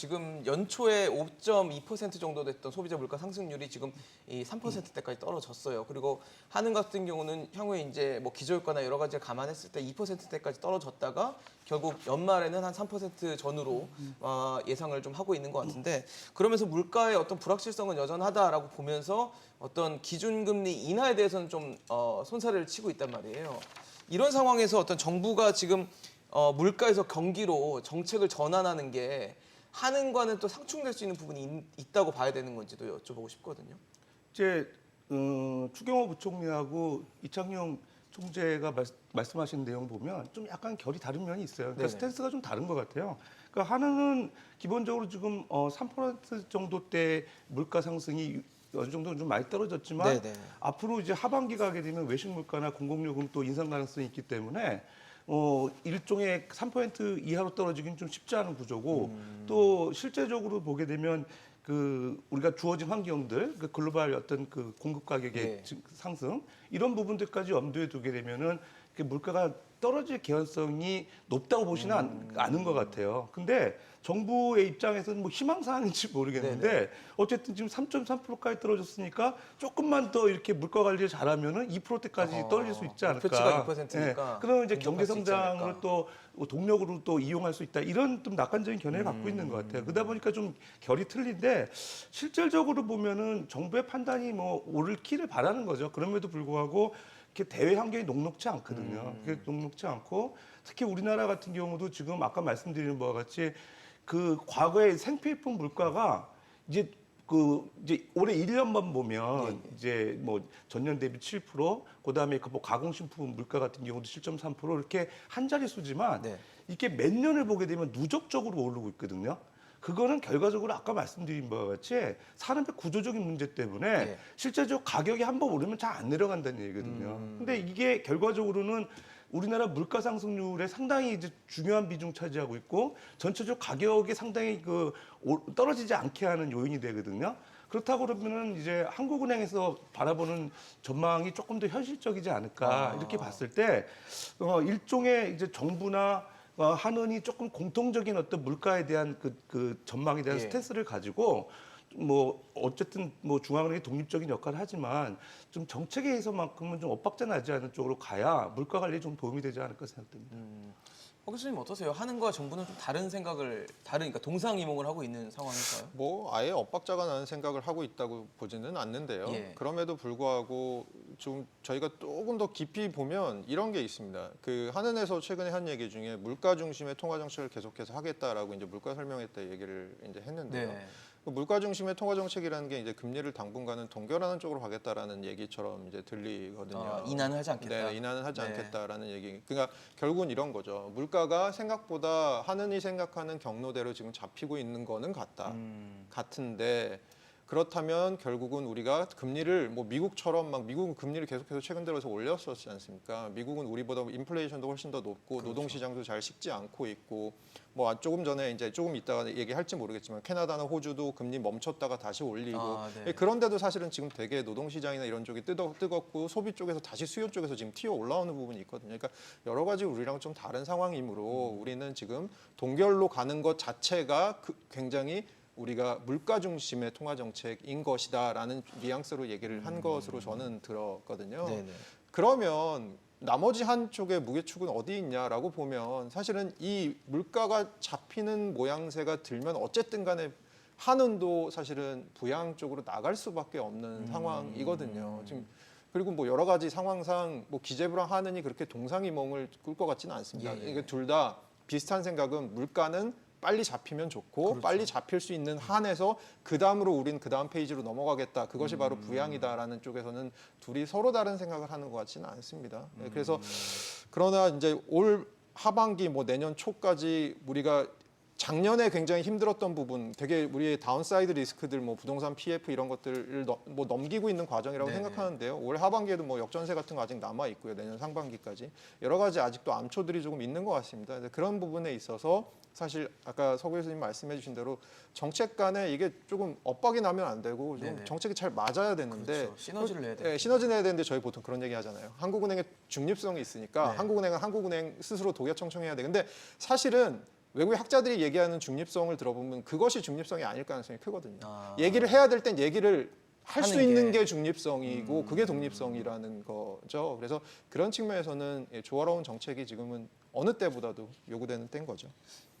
지금 연초에 5.2% 정도 됐던 소비자 물가 상승률이 지금 이 3%대까지 떨어졌어요. 그리고 한은 같은 경우는 향후에 이제 뭐 기저효과나 여러 가지를 감안했을 때 2%대까지 떨어졌다가 결국 연말에는 한 3% 전후로 예상을 좀 하고 있는 것 같은데, 그러면서 물가의 어떤 불확실성은 여전하다라고 보면서 어떤 기준금리 인하에 대해서는 좀 손사래를 치고 있단 말이에요. 이런 상황에서 어떤 정부가 지금 물가에서 경기로 정책을 전환하는 게 한은과는 또 상충될 수 있는 부분이 있다고 봐야 되는 건지도 여쭤보고 싶거든요. 이제 추경호 부총리하고 이창용 총재가 말씀하신 내용 보면 좀 약간 결이 다른 면이 있어요. 그러니까 네네. 스탠스가 좀 다른 것 같아요. 그러니까 한은은 기본적으로 지금 3% 정도대 물가 상승이 어느 정도 좀 많이 떨어졌지만 네네. 앞으로 이제 하반기 가게 되면 외식 물가나 공공요금 또 인상 가능성이 있기 때문에 일종의 3% 이하로 떨어지긴 좀 쉽지 않은 구조고 또 실제적으로 보게 되면 그 우리가 주어진 환경들, 그 글로벌 어떤 그 공급 가격의 예. 상승 이런 부분들까지 염두에 두게 되면은 그 물가가 떨어질 개연성이 높다고 보시는 않은 것 같아요. 근데 정부의 입장에서는 뭐 희망사항인지 모르겠는데 네네. 어쨌든 지금 3.3%까지 떨어졌으니까 조금만 더 이렇게 물가 관리를 잘하면은 2%대까지 떨어질 수 있지 않을까. 목표치가 2%니까 그러면 이제 근접할 경제 수 있지 성장을 않을까. 또 동력으로 또 이용할 수 있다. 이런 좀 낙관적인 견해를 갖고 있는 것 같아요. 그러다 보니까 좀 결이 틀린데 실질적으로 보면은 정부의 판단이 뭐 옳기를 바라는 거죠. 그럼에도 불구하고 이렇게 대외 환경이 녹록지 않거든요. 그게 녹록지 않고 특히 우리나라 같은 경우도 지금 아까 말씀드린 바와 같이 그 과거의 생필품 물가가 이제 이제 올해 1년만 보면 이제 뭐 전년 대비 7%, 그다음에 그 뭐 가공식품 물가 같은 경우도 7.3% 이렇게 한 자릿수지만 네. 이게 몇 년을 보게 되면 누적적으로 오르고 있거든요. 그거는 결과적으로 아까 말씀드린 바와 같이 산업의 구조적인 문제 때문에 예. 실제적으로 가격이 한 번 오르면 잘 안 내려간다는 얘기거든요. 근데 이게 결과적으로는 우리나라 물가 상승률에 상당히 이제 중요한 비중 차지하고 있고 전체적 가격이 상당히 떨어지지 않게 하는 요인이 되거든요. 그렇다고 그러면은 이제 한국은행에서 바라보는 전망이 조금 더 현실적이지 않을까 이렇게 봤을 때 일종의 이제 정부나 한은이 조금 공통적인 어떤 물가에 대한 그 전망에 대한 예. 스탠스를 가지고 뭐 어쨌든 뭐 중앙은행이 독립적인 역할을 하지만 좀 정책에 있어서만큼은 좀 엇박자 나지 않는 쪽으로 가야 물가 관리에 좀 도움이 되지 않을까 생각됩니다. 허 교수님 어떠세요? 한은과 정부는 좀 그러니까 동상이몽을 하고 있는 상황일까요? 뭐 아예 엇박자가 나는 생각을 하고 있다고 보지는 않는데요. 예. 그럼에도 불구하고 좀 저희가 조금 더 깊이 보면 이런 게 있습니다. 그 한은에서 최근에 한 얘기 중에 물가 중심의 통화 정책을 계속해서 하겠다라고 이제 물가 설명했다 얘기를 이제 했는데요. 네. 그 물가 중심의 통화 정책이라는 게 이제 금리를 당분간은 동결하는 쪽으로 가겠다라는 얘기처럼 이제 들리거든요. 인하는 하지 않겠다. 네, 인하는 하지 네. 않겠다라는 얘기. 그러니까 결국은 이런 거죠. 물가가 생각보다 한은이 생각하는 경로대로 지금 잡히고 있는 거는 같은데 그렇다면 결국은 우리가 금리를 뭐 미국처럼 막 미국은 금리를 계속해서 최근 들어서 올렸었지 않습니까? 미국은 우리보다 인플레이션도 훨씬 더 높고 그렇죠. 노동시장도 잘 식지 않고 있고 뭐 조금 전에 이제 조금 이따가 얘기할지 모르겠지만 캐나다나 호주도 금리 멈췄다가 다시 올리고 네. 그런데도 사실은 지금 되게 노동시장이나 이런 쪽이 뜨겁고 소비 쪽에서 다시 수요 쪽에서 지금 튀어 올라오는 부분이 있거든요. 그러니까 여러 가지 우리랑 좀 다른 상황이므로 우리는 지금 동결로 가는 것 자체가 굉장히 우리가 물가 중심의 통화 정책인 것이다라는 뉘앙스로 얘기를 한 것으로 저는 들었거든요. 네네. 그러면 나머지 한쪽의 무게축은 어디 있냐라고 보면 사실은 이 물가가 잡히는 모양새가 들면 어쨌든 간에 한은도 사실은 부양 쪽으로 나갈 수밖에 없는 상황이거든요. 지금 그리고 뭐 여러 가지 상황상 뭐 기재부랑 한은이 그렇게 동상이몽을 꿀 것 같지는 않습니다. 예. 이게 둘 다 비슷한 생각은 물가는 빨리 잡히면 좋고 그렇죠. 빨리 잡힐 수 있는 한에서 그 다음으로 우린 그 다음 페이지로 넘어가겠다. 그것이 바로 부양이다라는 쪽에서는 둘이 서로 다른 생각을 하는 것 같지는 않습니다. 네, 그래서 그러나 이제 올 하반기 뭐 내년 초까지 우리가 작년에 굉장히 힘들었던 부분, 되게 우리의 다운사이드 리스크들, 뭐 부동산 PF 이런 것들을 뭐 넘기고 있는 과정이라고 네네. 생각하는데요. 올 하반기에도 뭐 역전세 같은 거 아직 남아 있고요. 내년 상반기까지 여러 가지 아직도 암초들이 조금 있는 것 같습니다. 그런 부분에 있어서 사실 아까 서 교수님 말씀해주신 대로 정책 간에 이게 조금 엇박이 나면 안 되고 좀 네네. 정책이 잘 맞아야 되는데 그렇죠. 시너지를 내야 되죠. 시너지 내야 되는데 저희 보통 그런 얘기 하잖아요. 한국은행의 중립성이 있으니까 네. 한국은행은 한국은행 스스로 독야 청청해야 돼. 근데 사실은 외국의 학자들이 얘기하는 중립성을 들어보면 그것이 중립성이 아닐 가능성이 크거든요. 아. 얘기를 해야 될 땐 얘기를 할 수 하는 있는 게. 게 중립성이고 그게 독립성이라는 거죠. 그래서 그런 측면에서는 조화로운 정책이 지금은 어느 때보다도 요구되는 때인 거죠.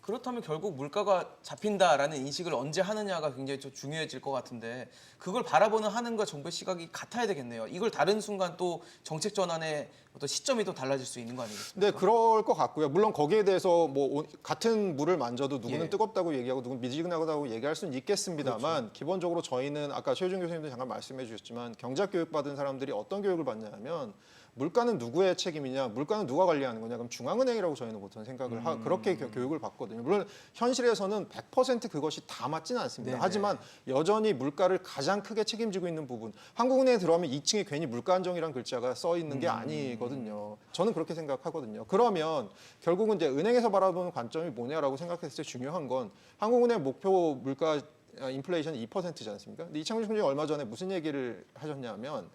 그렇다면 결국 물가가 잡힌다라는 인식을 언제 하느냐가 굉장히 좀 중요해질 것 같은데 그걸 바라보는 하는과 정부의 시각이 같아야 되겠네요. 이걸 다른 순간 또 정책 전환의 어떤 시점이 또 달라질 수 있는 거 아니겠습니까? 네, 그럴 것 같고요. 물론 거기에 대해서 뭐 같은 물을 만져도 누구는 예. 뜨겁다고 얘기하고 누구는 미지근하다고 얘기할 수는 있겠습니다만 기본적으로 저희는 아까 최효준 교수님도 잠깐 말씀해 주셨지만 경제학 교육 받은 사람들이 어떤 교육을 받냐면 물가는 누구의 책임이냐, 물가는 누가 관리하는 거냐, 그럼 중앙은행이라고 저희는 보통 생각을 그렇게 교육을 받거든요. 물론 현실에서는 100% 그것이 다 맞지는 않습니다. 네네. 하지만 여전히 물가를 가장 크게 책임지고 있는 부분, 한국은행에 들어가면 2층에 괜히 물가 안정이라는 글자가 써 있는 게 아니거든요. 저는 그렇게 생각하거든요. 그러면 결국은 이제 은행에서 바라보는 관점이 뭐냐라고 생각했을 때 중요한 건 한국은행 목표 물가 인플레이션이 2%지 않습니까? 근데 이창용 총장이 얼마 전에 무슨 얘기를 하셨냐면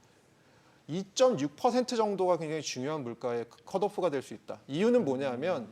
2.6% 정도가 굉장히 중요한 물가의 컷오프가 될 수 있다. 이유는 뭐냐면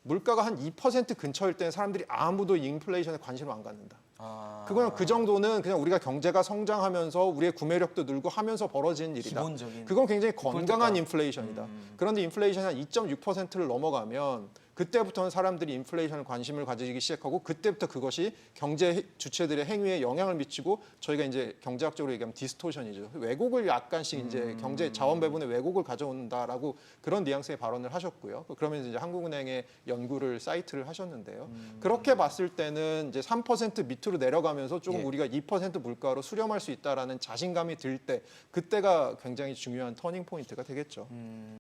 물가가 한 2% 근처일 때는 사람들이 아무도 인플레이션에 관심을 안 갖는다. 아, 그거는 그 정도는 그냥 우리가 경제가 성장하면서 우리의 구매력도 늘고 하면서 벌어지는 일이다. 기본적인. 그건 굉장히 건강한 폴트가. 인플레이션이다. 그런데 인플레이션이 한 2.6%를 넘어가면 그때부터는 사람들이 인플레이션에 관심을 가지기 시작하고 그때부터 그것이 경제 주체들의 행위에 영향을 미치고 저희가 이제 경제학적으로 얘기하면 디스토션이죠. 왜곡을 약간씩 이제 경제 자원 배분의 왜곡을 가져온다라고 그런 뉘앙스의 발언을 하셨고요. 그러면서 이제 한국은행의 연구를 사이트를 하셨는데요. 그렇게 봤을 때는 이제 3% 밑으로 내려가면서 조금 예. 우리가 2% 물가로 수렴할 수 있다라는 자신감이 들 때 그때가 굉장히 중요한 터닝 포인트가 되겠죠.